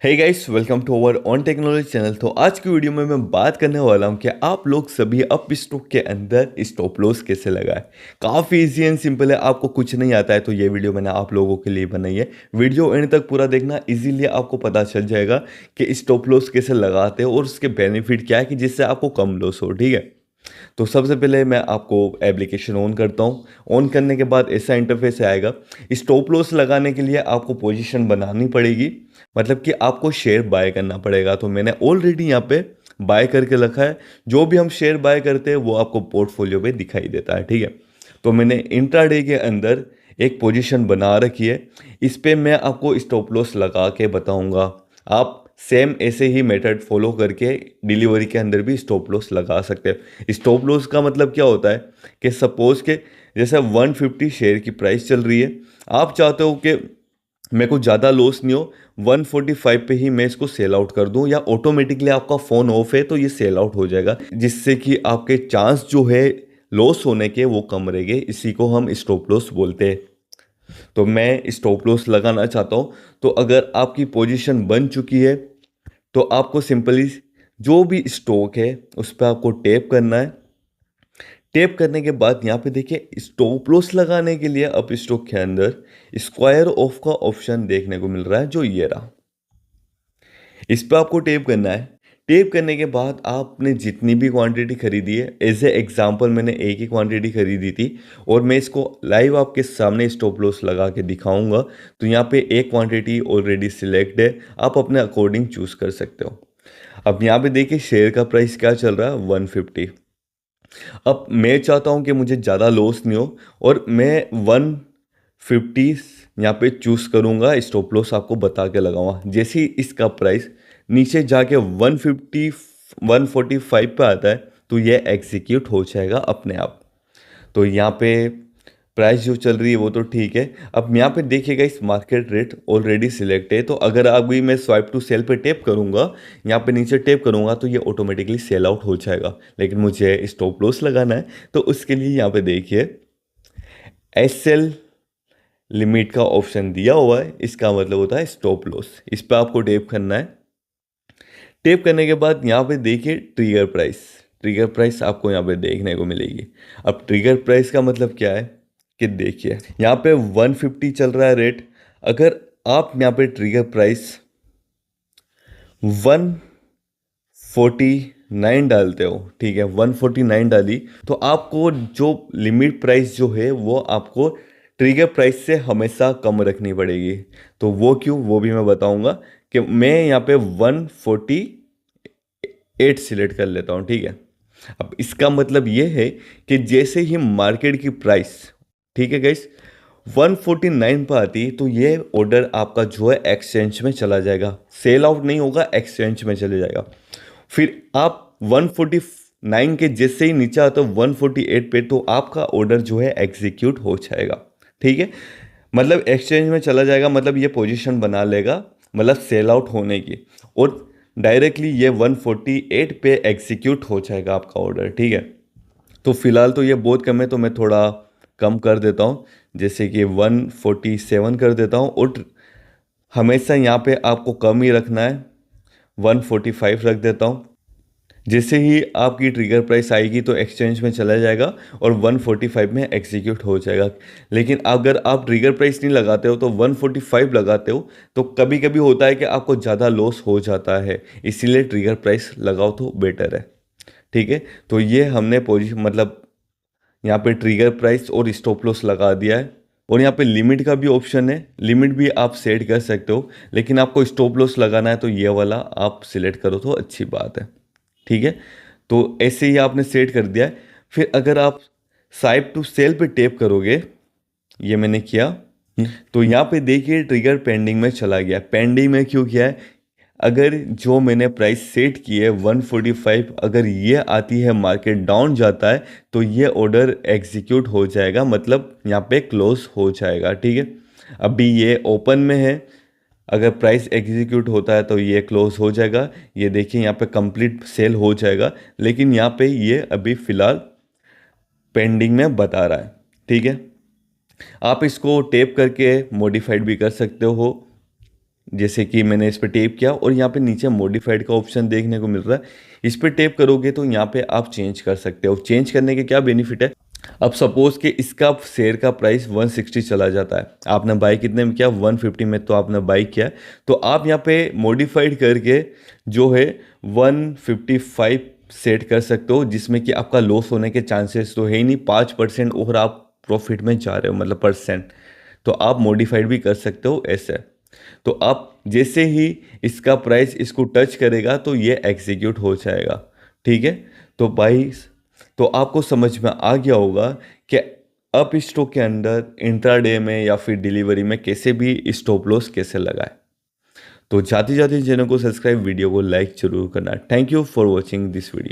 Hey guys, welcome to our on technology channel. तो आज की वीडियो में मैं बात करने वाला हूं कि आप लोग सभी अप स्टॉक के अंदर स्टॉप लॉस कैसे लगाएं। काफ़ी इजी एंड सिंपल है। आपको कुछ नहीं आता है तो ये वीडियो मैंने आप लोगों के लिए बनाई है। वीडियो एंड तक पूरा देखना, इजीली आपको पता चल जाएगा कि स्टॉप लॉस कैसे लगाते हैं और उसके बेनिफिट क्या है कि जिससे आपको कम लॉस हो। ठीक है, तो सबसे पहले मैं आपको एप्लीकेशन ऑन करता हूँ। ऑन करने के बाद ऐसा इंटरफेस आएगा। स्टॉप लॉस लगाने के लिए आपको पोजीशन बनानी पड़ेगी, मतलब कि आपको शेयर बाय करना पड़ेगा। तो मैंने ऑलरेडी यहाँ पे बाय करके रखा है। जो भी हम शेयर बाय करते हैं वो आपको पोर्टफोलियो पे दिखाई देता है। ठीक है, तो मैंने इंट्राडे के अंदर एक पोजीशन बना रखी है। इस पे मैं आपको स्टॉप लॉस लगा के बताऊंगा। आप सेम ऐसे ही मेथड फॉलो करके डिलीवरी के अंदर भी स्टॉप लॉस लगा सकते हैं। स्टॉप लॉस का मतलब क्या होता है कि सपोज के जैसे 150 शेयर की प्राइस चल रही है, आप चाहते हो कि मेरे को ज़्यादा लॉस नहीं हो, 145 पे ही मैं इसको सेल आउट कर दूं, या ऑटोमेटिकली आपका फ़ोन ऑफ है तो ये सेल आउट हो जाएगा, जिससे कि आपके चांस जो है लॉस होने के वो कम रहेंगे। इसी को हम स्टॉप लॉस बोलते हैं। तो मैं स्टॉप लॉस लगाना चाहता हूँ। तो अगर आपकी पोजीशन बन चुकी है तो आपको सिंपली जो भी स्टॉक है उस पर आपको टैप करना है। टैप करने के बाद यहाँ पे देखिए, स्टॉप लॉस लगाने के लिए अप स्टॉक के अंदर स्क्वायर ऑफ का ऑप्शन देखने को मिल रहा है, जो ये रहा। इस पर आपको टैप करना है। टैप करने के बाद आपने जितनी भी क्वांटिटी खरीदी है, एज ए एग्जांपल मैंने एक ही क्वांटिटी खरीदी थी और मैं इसको लाइव आपके सामने स्टॉप लॉस लगा के दिखाऊंगा। तो यहाँ पे एक क्वांटिटी ऑलरेडी सिलेक्ट है, आप अपने अकॉर्डिंग चूज कर सकते हो। अब यहाँ पे देखिए शेयर का प्राइस क्या चल रहा है, 150। अब मैं चाहता हूँ कि मुझे ज़्यादा लॉस नहीं हो और मैं 150 यहाँ पे चूज़ करूँगा। स्टॉप लॉस आपको बता के लगाऊंगा। जैसे ही इसका प्राइस नीचे जाके 150 145 पे आता है तो ये एग्जीक्यूट हो जाएगा अपने आप। तो यहाँ पे प्राइस जो चल रही है वो तो ठीक है। अब यहाँ पे देखिएगा, इस मार्केट रेट ऑलरेडी सिलेक्ट है। तो अगर अभी मैं स्वाइप टू सेल पे टैप करूँगा, यहाँ पे नीचे टैप करूँगा तो ये ऑटोमेटिकली सेल आउट हो जाएगा। लेकिन मुझे स्टॉप लॉस लगाना है तो उसके लिए यहाँ पे देखिए एस एल लिमिट का ऑप्शन दिया हुआ है। इसका मतलब होता है स्टॉप लॉस। इस पर आपको टैप करना है। टैप करने के बाद यहाँ पे देखिए ट्रिगर प्राइस। ट्रिगर प्राइस आपको यहाँ पे देखने को मिलेगी। अब ट्रिगर प्राइस का मतलब क्या है कि देखिए यहाँ पे 150 चल रहा है रेट। अगर आप यहाँ पे ट्रिगर प्राइस 149 डालते हो, ठीक है, 149 डाली तो आपको जो लिमिट प्राइस जो है वो आपको ट्रिगर प्राइस से हमेशा कम रखनी पड़ेगी। तो वो क्यों, वो भी मैं बताऊंगा। कि मैं यहाँ पे 148 सिलेक्ट कर लेता हूँ। ठीक है, अब इसका मतलब ये है कि जैसे ही मार्केट की प्राइस, ठीक है गाइस, 149 पर आती तो ये ऑर्डर आपका जो है एक्सचेंज में चला जाएगा। सेल आउट नहीं होगा, एक्सचेंज में चले जाएगा। फिर आप 149 के जैसे ही नीचे आता 148 पे, तो आपका ऑर्डर जो है एग्जीक्यूट हो जाएगा। ठीक है, मतलब एक्सचेंज में चला जाएगा, मतलब ये पोजीशन बना लेगा, मतलब सेल आउट होने की। और डायरेक्टली ये 148 पे एग्जीक्यूट हो जाएगा आपका ऑर्डर। ठीक है, तो फिलहाल तो ये बहुत कम है तो मैं थोड़ा कम कर देता हूँ, जैसे कि 147 कर देता हूँ। और हमेशा यहाँ पे आपको कम ही रखना है, 145 रख देता हूँ। जैसे ही आपकी ट्रिगर प्राइस आएगी तो एक्सचेंज में चला जाएगा और 145 में एग्जीक्यूट हो जाएगा। लेकिन अगर आप ट्रिगर प्राइस नहीं लगाते हो तो 145 लगाते हो तो कभी कभी होता है कि आपको ज़्यादा लॉस हो जाता है, इसीलिए ट्रिगर प्राइस लगाओ तो बेटर है। ठीक है, तो ये हमने पोजीशन मतलब यहाँ पे ट्रिगर प्राइस और स्टॉप लॉस लगा दिया है। और यहाँ पे लिमिट का भी ऑप्शन है, लिमिट भी आप सेट कर सकते हो। लेकिन आपको स्टॉप लॉस लगाना है तो ये वाला आप सिलेक्ट करो तो अच्छी बात है। ठीक है, तो ऐसे ही आपने सेट कर दिया है। फिर अगर आप साइप टू सेल पे टैप करोगे, ये मैंने किया, तो यहाँ पे देखिए ट्रिगर पेंडिंग में चला गया। पेंडिंग में क्यों किया है, अगर जो मैंने प्राइस सेट की है 145, अगर ये आती है मार्केट डाउन जाता है तो ये ऑर्डर एग्जीक्यूट हो जाएगा, मतलब यहाँ पे क्लोज हो जाएगा। ठीक है, अभी ये ओपन में है, अगर प्राइस एग्जीक्यूट होता है तो ये क्लोज हो जाएगा। ये देखिए यहाँ पे कंप्लीट सेल हो जाएगा, लेकिन यहाँ पे ये अभी फ़िलहाल पेंडिंग में बता रहा है। ठीक है, आप इसको टैप करके मॉडिफाइड भी कर सकते हो। जैसे कि मैंने इस पर टैप किया और यहाँ पे नीचे मॉडिफाइड का ऑप्शन देखने को मिल रहा है। इस पर टैप करोगे तो यहाँ पे आप चेंज कर सकते हो। चेंज करने के क्या बेनिफिट है, अब सपोज कि इसका शेयर का प्राइस 160 चला जाता है, आपने बाई कितने में किया 150 में, तो आपने बाई किया, तो आप यहाँ पे मॉडिफाइड करके जो है 155 सेट कर सकते हो, जिसमें कि आपका लॉस होने के चांसेस तो है ही नहीं। 5% और आप प्रॉफिट में जा रहे हो, मतलब परसेंट, तो आप मॉडिफाइड भी कर सकते हो ऐसे। तो आप जैसे ही इसका प्राइस इसको टच करेगा तो ये एग्जीक्यूट हो जाएगा, ठीक है। तो भाई, तो आपको समझ में आ गया होगा कि अप स्टॉक के अंदर इंट्राडे में या फिर डिलीवरी में कैसे भी स्टॉप लॉस कैसे लगाए। तो जाते जाते चैनल को सब्सक्राइब, वीडियो को लाइक जरूर करना। Thank you for watching this video.